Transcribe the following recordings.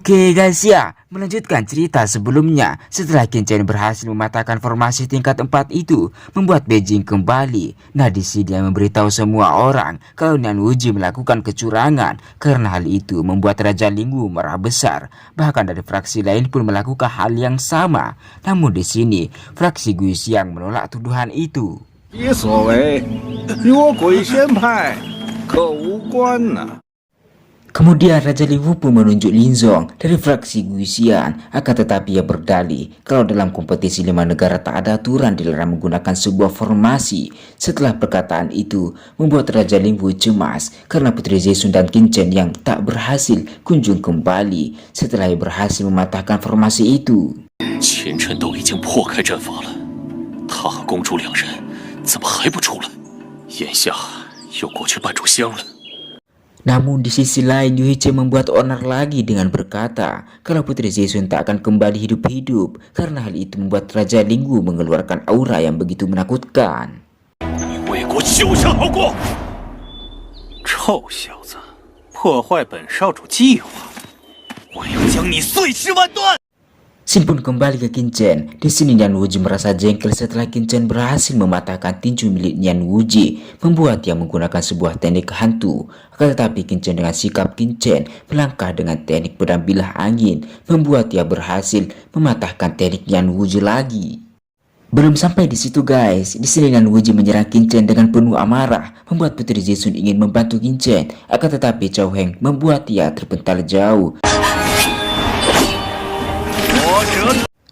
Oke guys ya, melanjutkan cerita sebelumnya. Setelah Qin Chen berhasil mematahkan formasi tingkat 4 itu, membuat Beijing kembali. Nah di sini dia memberitahu semua orang kalau Nian Wuji melakukan kecurangan. Karena hal itu membuat Raja Lingwu marah besar. Bahkan dari fraksi lain pun melakukan hal yang sama. Namun di sini fraksi Gui Xiang menolak tuduhan itu. 其所为，与我鬼仙派可无关呐。 Kemudian Raja Lingwu pun menunjuk Lin Zong dari fraksi Gui Xian. Akan tetapi ia berdalih kalau dalam kompetisi 5 negara tak ada aturan dilarang menggunakan sebuah formasi. Setelah perkataan itu membuat Raja Lingwu cemas karena Putri Zexun dan Qin Chen yang tak berhasil kunjung kembali setelah ia berhasil mematahkan formasi itu. 秦晨都已经破开阵法了，他和公主两人怎么还不出来？眼下又过去半炷香了。 Namun di sisi lain Yu Hiche membuat onar lagi dengan berkata kalau Putri Zexun tak akan kembali hidup-hidup karena hal itu membuat Raja Lingwu mengeluarkan aura yang begitu menakutkan. 你为国休想好过！臭小子，破坏本少主计划，我要将你碎尸万段！ Xin pun kembali ke Qin Chen. Di sini Nian Wuji merasa jengkel setelah Qin Chen berhasil mematahkan tinju milik Nian Wuji, membuat dia menggunakan sebuah teknik hantu. Akan tetapi Qin Chen dengan sikap Qin Chen melangkah dengan teknik pedang bilah angin, membuat dia berhasil mematahkan teknik Nian Wuji lagi. Belum sampai di situ guys, di sini Nian Wuji menyerang Qin Chen dengan penuh amarah, membuat Putri Zexun ingin membantu Qin Chen. Akan tetapi Cao Heng membuat dia terpental jauh.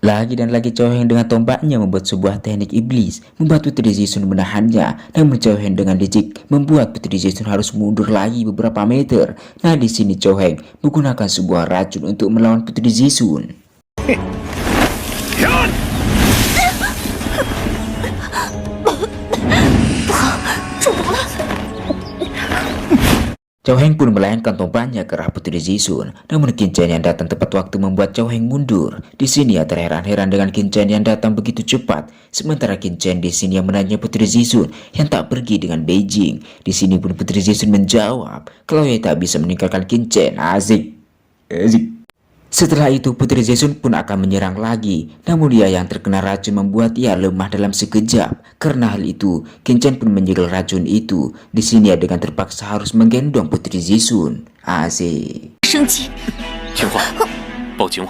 Lagi dan lagi Cao Heng dengan tombaknya membuat sebuah teknik iblis, membuat Putri Zexun menahannya. Namun Cao Heng dengan licik membuat Putri Zexun harus mundur lagi beberapa meter. Nah di sini Cao Heng menggunakan sebuah racun untuk melawan Putri Zexun. Cao Heng pun melayangkan tombaknya ke arah Putri Zexun. Namun Qin Chen yang datang tepat waktu membuat Cao Heng mundur. Di sini ia terheran-heran dengan Qin Chen yang datang begitu cepat. Sementara Qin Chen di sini yang menanya Putri Zexun yang tak pergi dengan Beijing. Di sini pun Putri Zexun menjawab kalau ia tak bisa meninggalkan Qin Chen. Asik. Setelah itu Putri Zexun pun akan menyerang lagi. Namun dia yang terkena racun membuat ia lemah dalam sekejap. Karena hal itu Qin Chen pun menyegel racun itu. Di sini ia dengan terpaksa harus menggendong Putri Zexun. Asik. 听话，报警。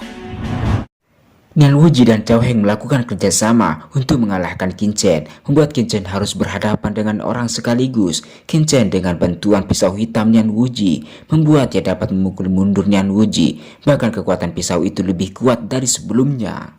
Nian Wuji dan Cao Heng melakukan kerjasama untuk mengalahkan Qin Chen, membuat Qin Chen harus berhadapan dengan orang sekaligus. Qin Chen dengan bantuan pisau hitam Nian Wuji membuat dia dapat memukul mundur Nian Wuji. Bahkan kekuatan pisau itu lebih kuat dari sebelumnya.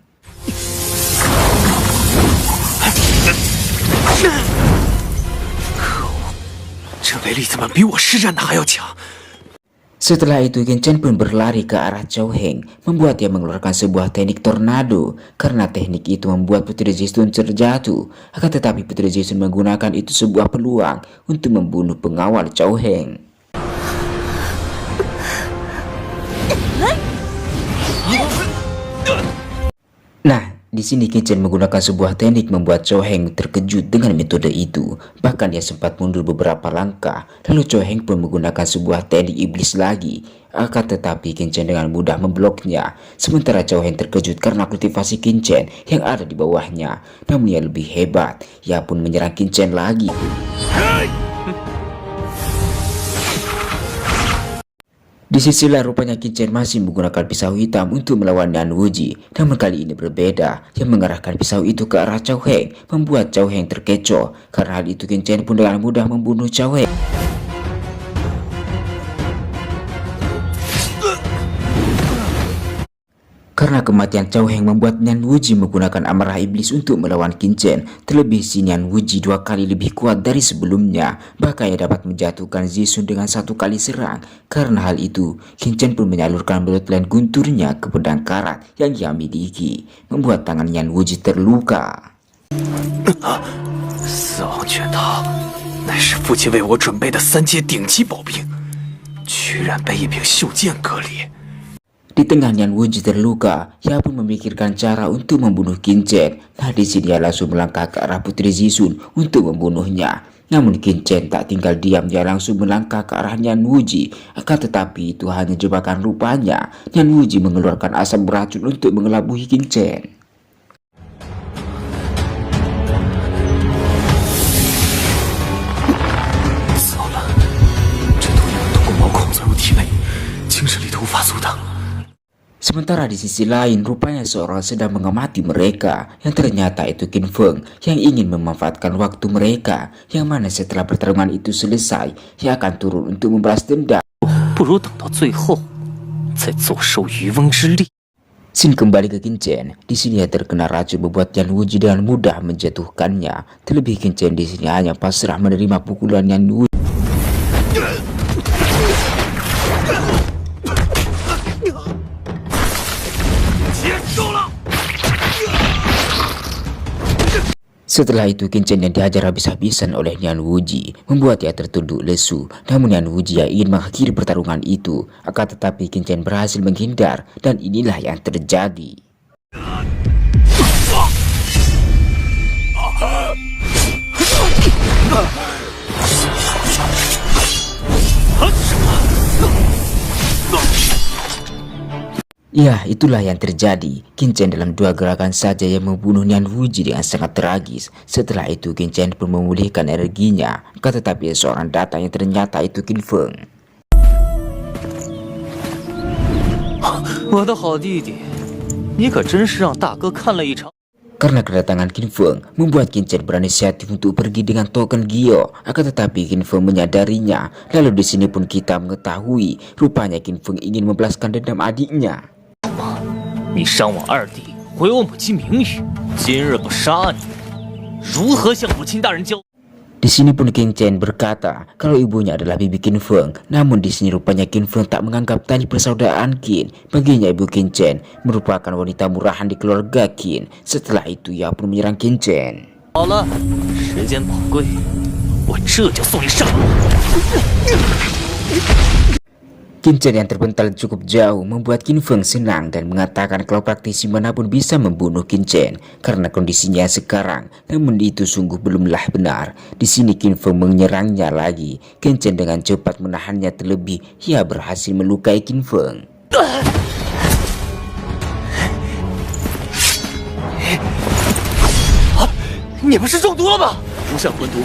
Setelah itu Qin Chen pun berlari ke arah Cao Heng, membuat dia mengeluarkan sebuah teknik tornado. Karena teknik itu membuat Putri Zexun terjatuh. Akan tetapi Putri Zexun menggunakan itu sebuah peluang untuk membunuh pengawal Cao Heng. Nah, di sini Qin Chen menggunakan sebuah teknik membuat Cao Heng terkejut dengan metode itu. Bahkan dia sempat mundur beberapa langkah. Lalu Cao Heng pun menggunakan sebuah teknik iblis lagi. Akan tetapi Qin Chen dengan mudah membloknya. Sementara Cao Heng terkejut karena kultivasi Qin Chen yang ada di bawahnya. Namun ia lebih hebat. Ia pun menyerang Qin Chen lagi. Di sisi lain rupanya Qin Chen masih menggunakan pisau hitam untuk melawan Nian Wuji. Namun kali ini berbeda. Yang mengarahkan pisau itu ke arah Cao Heng membuat Cao Heng terkecoh. Karena hal itu Qin Chen pun dengan mudah membunuh Cao Heng. Karena kematian Cao Heng membuat Nian Wuji menggunakan amarah iblis untuk melawan Qin Chen. Terlebih si Nian Wuji 2 kali lebih kuat dari sebelumnya. Bahkan ia dapat menjatuhkan Zexun dengan 1 kali serang. Karena hal itu Qin Chen pun menyalurkan bloodline gunturnya ke pedang karat yang ia miliki, membuat tangan Nian Wuji terluka. 死亡拳套乃是父亲为我准备的3阶顶级宝兵，居然被一柄袖剑割裂。 Di tengah Nian Wuji terluka, ia pun memikirkan cara untuk membunuh Qin Chen. Nah di sini dia langsung melangkah ke arah Putri Zexun untuk membunuhnya. Namun Qin Chen tak tinggal diam, dia langsung melangkah ke arah Nian Wuji. Akan tetapi itu hanya jebakan rupanya. Nian Wuji mengeluarkan asap beracun untuk mengelabui Qin Chen. 精神力都无法阻挡。 Sementara di sisi lain, rupanya seorang sedang mengamati mereka, yang ternyata itu Qin Feng yang ingin memanfaatkan waktu mereka, yang mana setelah pertarungan itu selesai, ia akan turun untuk membalas dendam. 不如等到最后，再坐收渔翁之利。 Sin kembali ke Qin Chen. Di sini ia terkena racun membuat Nian Wuji dengan mudah menjatuhkannya. Terlebih Qin Chen di sini hanya pasrah menerima pukulan Nian Wuji. Setelah itu Qin Chen yang dihajar habis-habisan oleh Nian Wuji membuat ia tertunduk lesu. Namun Nian Wuji yang ingin mengakhiri pertarungan itu, akan tetapi Qin Chen berhasil menghindar, dan inilah yang terjadi. Ya, itulah yang terjadi. Qin Chen dalam 2 gerakan saja yang membunuh Nian Wuji dengan sangat tragis. Setelah itu Qin Chen pun memulihkan energinya. Akan tetapi seorang datang yang ternyata itu Qin Feng. 我的好弟弟，你可真是让大哥看了一场。 Karena kedatangan Qin Feng membuat Qin Chen berinisiatif untuk pergi dengan token Gyo. Akan tetapi Qin Feng menyadarinya. Lalu di sini pun kita mengetahui rupanya Qin Feng ingin membalaskan dendam adiknya. 你伤我二弟，毁我母亲名誉，今日不杀你，如何向母亲大人交？ Di sini pun Qin Chen berkata kalau ibunya adalah bibi Qin Feng. Namun di sini rupanya Qin Feng tak menganggap tali persaudaraan Qin. Baginya ibu Qin Chen merupakan wanita murahan di keluarga Qin. Setelah itu ia pun menyerang Qin Chen. 好了，时间宝贵，我这就送你上路。 Qin Chen yang terpental cukup jauh membuat Qin Feng senang dan mengatakan kalau praktisi manapun bisa membunuh Qin Chen karena kondisinya sekarang. Namun itu sungguh belumlah benar. Di sini Qin Feng menyerangnya lagi. Qin Chen dengan cepat menahannya, terlebih ia berhasil melukai Qin Feng. 你不是中毒了吗？无上魂毒。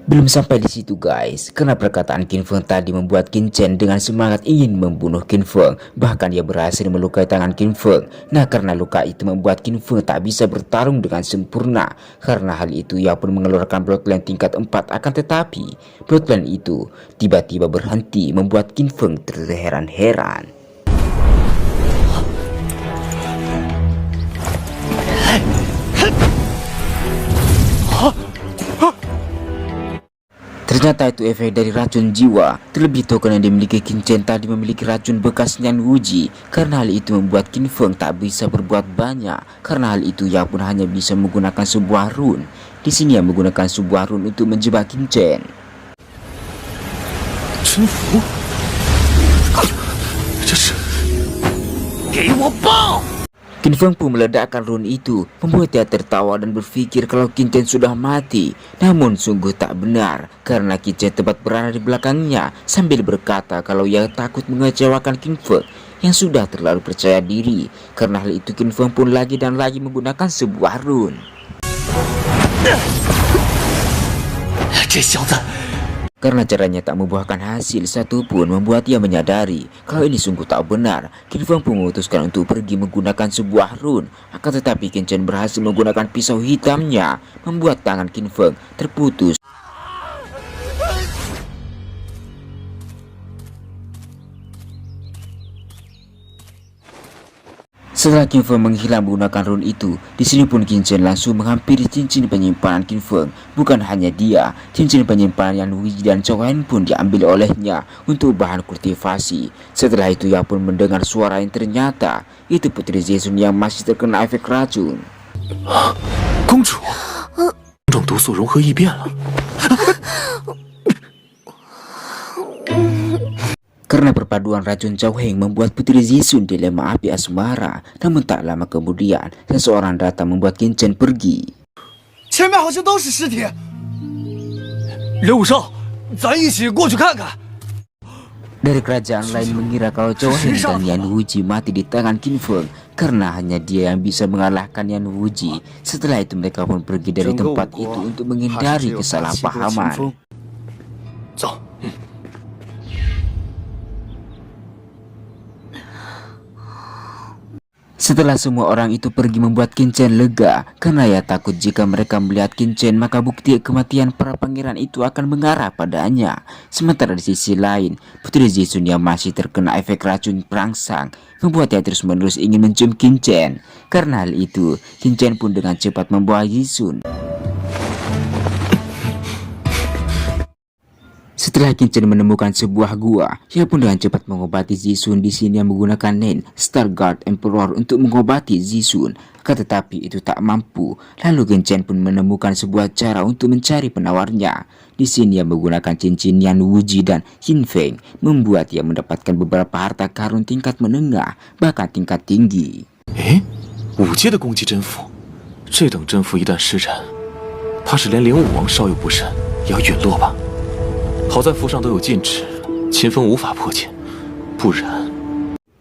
Belum sampai di situ guys, karena perkataan Qin Feng tadi membuat Qin Chen dengan semangat ingin membunuh Qin Feng. Bahkan ia berhasil melukai tangan Qin Feng. Nah, karena luka itu membuat Qin Feng tak bisa bertarung dengan sempurna. Karena hal itu ia pun mengeluarkan bloodline tingkat 4. Akan tetapi bloodline itu tiba-tiba berhenti, membuat Qin Feng terheran-heran. Ternyata itu efek dari racun jiwa. Terlebih token yang dimiliki Qin Chen tadi memiliki racun bekas Nian Wuji. Karena hal itu membuat Qin Feng tak bisa berbuat banyak. Karena hal itu ia pun hanya bisa menggunakan sebuah rune. Di sini ia menggunakan sebuah rune untuk menjebak Qin Chen. 臣服，这是给我爆！ Qin Feng pun meledakkan rune itu, membuat dia tertawa dan berpikir kalau Qin Chen sudah mati. Namun sungguh tak benar, karena Qin Chen tepat berada di belakangnya sambil berkata kalau ia takut mengecewakan Qin Feng yang sudah terlalu percaya diri. Karena hal itu Qin Feng pun lagi dan lagi menggunakan sebuah rune. 这小子 Karena caranya tak membuahkan hasil satupun membuat ia menyadari kalau ini sungguh tak benar. Qin Feng pun memutuskan untuk pergi menggunakan sebuah rune. Akan tetapi Qin Chen berhasil menggunakan pisau hitamnya, membuat tangan Qin Feng terputus. Setelah Qin Feng menghilang menggunakan rune itu, di sini pun Qin Chen langsung menghampiri cincin penyimpanan Qin Feng. Bukan hanya dia, cincin penyimpanan Nian Wuji dan Zhao Han pun diambil olehnya untuk bahan kultivasi. Setelah itu ia pun mendengar suara yang ternyata itu Putri Zizun yang masih terkena efek racun. 公主，种毒素融合异变了。 Karena perpaduan racun Zhao Heng membuat Putri Zizun dilema api asmara. Namun tak lama kemudian seseorang datang membuat Qin Chen pergi. 前面好像都是尸体，任务少，咱一起过去看看。 Dari kerajaan lain mengira kalau Chou Heng dan Yan Wuji mati di tangan Qin Feng karena hanya dia yang bisa mengalahkan Yan Wuji. Setelah itu mereka pun pergi dari tempat itu untuk menghindari kesalahpahaman. Setelah semua orang itu pergi membuat Qin Chen lega karena ia takut jika mereka melihat Qin Chen maka bukti kematian para pangeran itu akan mengarah padanya. Sementara di sisi lain, Putri Zixun yang masih terkena efek racun perangsang membuatnya terus-menerus ingin mencium Qin Chen. Karena hal itu, Qin Chen pun dengan cepat membawa Zixun. Setelah Qin Chen menemukan sebuah gua, ia pun dengan cepat mengobati Zixun. Di sini yang menggunakan Nen, Starguard Emperor untuk mengobati Zixun. Tetapi itu tak mampu. Lalu Qin Chen pun menemukan sebuah cara untuk mencari penawarnya. Di sini yang menggunakan cincin Yan Wuji dan Qin Feng membuat ia mendapatkan beberapa harta karun tingkat menengah, bahkan tingkat tinggi. 5阶的攻击真符，这等真符一旦施展，怕是连灵武王稍有不慎也要陨落吧。 好在符上都有禁止，秦风无法破解，不然。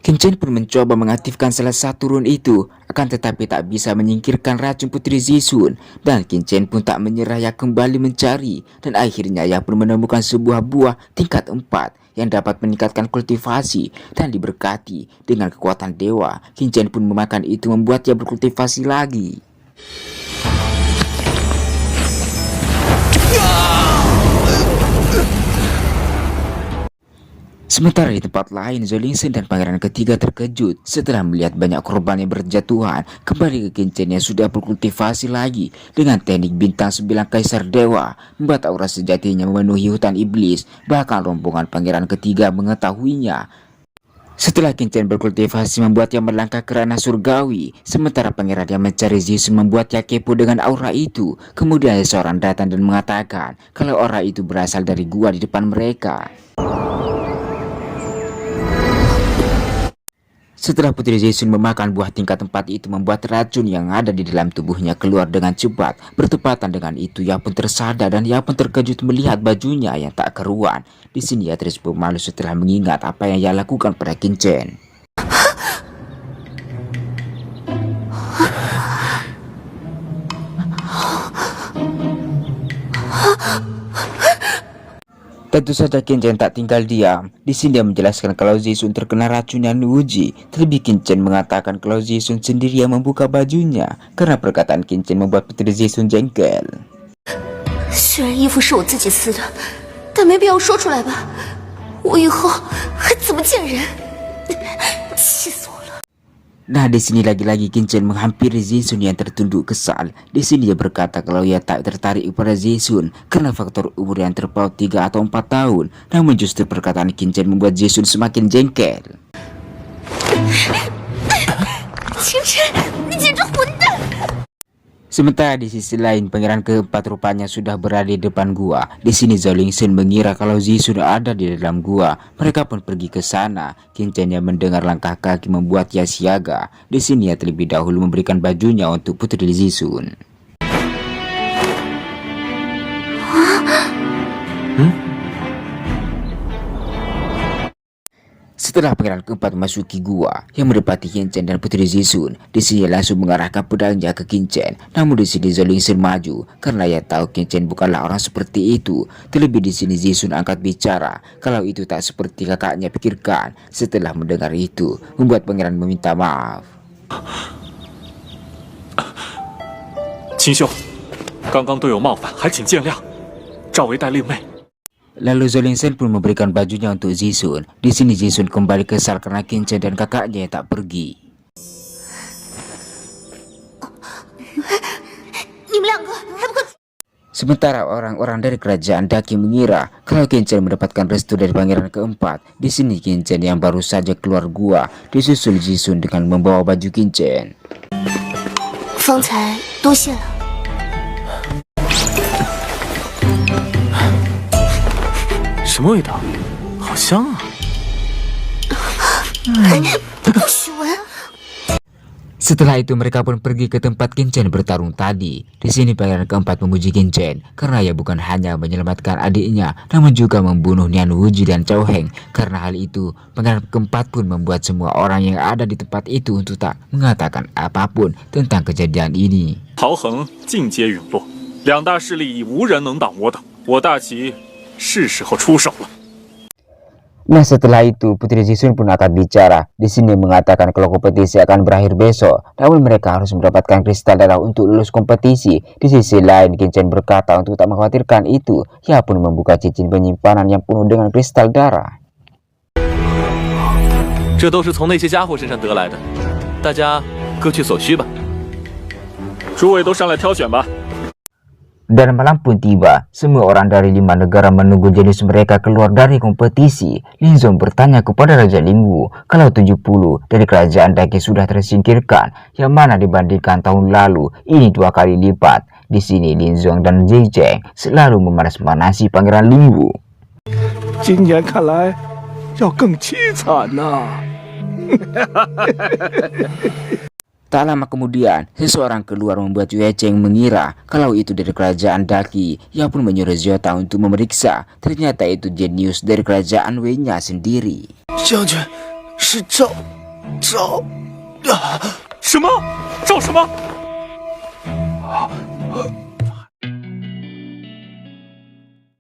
Qin Chen pun mencoba mengaktifkan salah satu rune itu, akan tetapi tak bisa menyingkirkan racun Putri Zixun. Dan Qin Chen pun tak menyerah, ia kembali mencari. Dan akhirnya ia pun menemukan sebuah buah tingkat 4 yang dapat meningkatkan kultivasi dan diberkati dengan kekuatan dewa. Qin Chen pun memakan itu membuatnya berkultivasi lagi. Sementara di tempat lain, Zhou Lingsheng dan pangeran ketiga terkejut setelah melihat banyak korban yang berjatuhan kembali ke Qin Chen yang sudah berkultivasi lagi dengan teknik bintang 9 kaisar dewa, membuat aura sejatinya memenuhi hutan iblis. Bahkan rombongan pangeran ketiga mengetahuinya. Setelah Qin Chen berkultivasi membuatnya melangkah ke ranah surgawi, sementara pangeran yang mencari Zixun membuatnya kepo dengan aura itu. Kemudian seseorang datang dan mengatakan kalau aura itu berasal dari gua di depan mereka. Setelah Putri Zixun memakan buah tingkat 4 itu membuat racun yang ada di dalam tubuhnya keluar dengan cepat. Bertepatan dengan itu ia pun tersadar dan ia pun terkejut melihat bajunya yang tak keruan. Di sini ia terus pemalu setelah mengingat apa yang ia lakukan pada Qin Chen. Tentu saja Qin Chen tak tinggal diam. Di sini dia menjelaskan kalau Zixun terkena racun Yan Wuji. Terlebih Qin Chen mengatakan kalau Zixun sendiri yang membuka bajunya. Karena perkataan Qin Chen membuat Putri Zixun jengkel. 虽然衣服是我自己撕的，但没必要说出来吧？我以后还怎么见人？气死我了！ Nah, di sini lagi-lagi Qin Chen menghampiri Zixun yang tertunduk kesal. Di sini dia berkata kalau ia tak tertarik pada Zixun karena faktor umur yang terpaut 3 atau 4 tahun. Namun justru perkataan Qin Chen membuat Zixun semakin jengkel.清晨，你简直混蛋！ Sementara di sisi lain, pangeran keempat rupanya sudah berada di depan gua. Di sini Zhou Lingsheng mengira kalau Zixun ada di dalam gua. Mereka pun pergi ke sana. Qin Chen yang mendengar langkah kaki membuat ia siaga. Di sini ia terlebih dahulu memberikan bajunya untuk Putri Zixun. Setelah pangeran keempat memasuki gua yang mendapati Qin Chen dan Putri Zixun, di sini langsung mengarahkan pedangnya ke Qin Chen. Namun di sini Zhou Lingsheng maju karena ia tahu Qin Chen bukanlah orang seperti itu. Terlebih di sini Zixun angkat bicara kalau itu tak seperti kakaknya pikirkan. Setelah mendengar itu, membuat pangeran meminta maaf. 秦兄，刚刚队友冒犯，还请见谅。赵为代令妹。 Lalu Zhou Lingsheng pun memberikan bajunya untuk Zixun. Di sini Zixun kembali kesal karena Qin Chen dan kakaknya yang tak pergi. Sementara orang-orang dari kerajaan Daqi mengira kalau Qin Chen mendapatkan restu dari pangeran keempat. Di sini Qin Chen yang baru saja keluar gua disusul Zixun dengan membawa baju Qin Chen. 方才多谢了。 什么味道？好香啊！不许闻！ Setelah itu mereka pun pergi ke tempat Qin Chen bertarung tadi. Di sini pangeran keempat memuji Qin Chen karena ia bukan hanya menyelamatkan adiknya, namun juga membunuh Nian Wuji dan Cao Heng. Karena hal itu, pangeran keempat pun membuat semua orang yang ada di tempat itu untuk tak mengatakan apapun tentang kejadian ini. 陶恒尽皆陨落，两大势力已无人能挡我等，我大齐是时候出手了。 Nah setelah itu Putri Zisun pun akan bicara. Di sini mengatakan kalau kompetisi akan berakhir besok, namun mereka harus mendapatkan kristal darah untuk lulus kompetisi. Di sisi lain Qin Chen berkata untuk tak mengkhawatirkan itu, ia pun membuka cincin penyimpanan yang penuh dengan kristal darah. 这都是从那些家伙身上得来的，大家各取所需吧。诸位都上来挑选吧。 Dan malam pun tiba, semua orang dari 5 negara menunggu jenius mereka keluar dari kompetisi. Lin Zong bertanya kepada Raja Lingwu kalau 70 dari kerajaan Daqi sudah tersingkirkan, yang mana dibandingkan tahun lalu ini 2 kali lipat. Di sini Lin Zong dan Zhe Cheng selalu memanas-manasi Pangeran Lingwu. 今年看来要更凄惨呐！ Tak lama kemudian, seseorang keluar membuat Yue Cheng mengira kalau itu dari kerajaan Daqi. Ia pun menyuruh Xiaota untuk memeriksa. Ternyata itu jenius dari kerajaan Wei-nya sendiri. 将军，是赵什么？赵什么？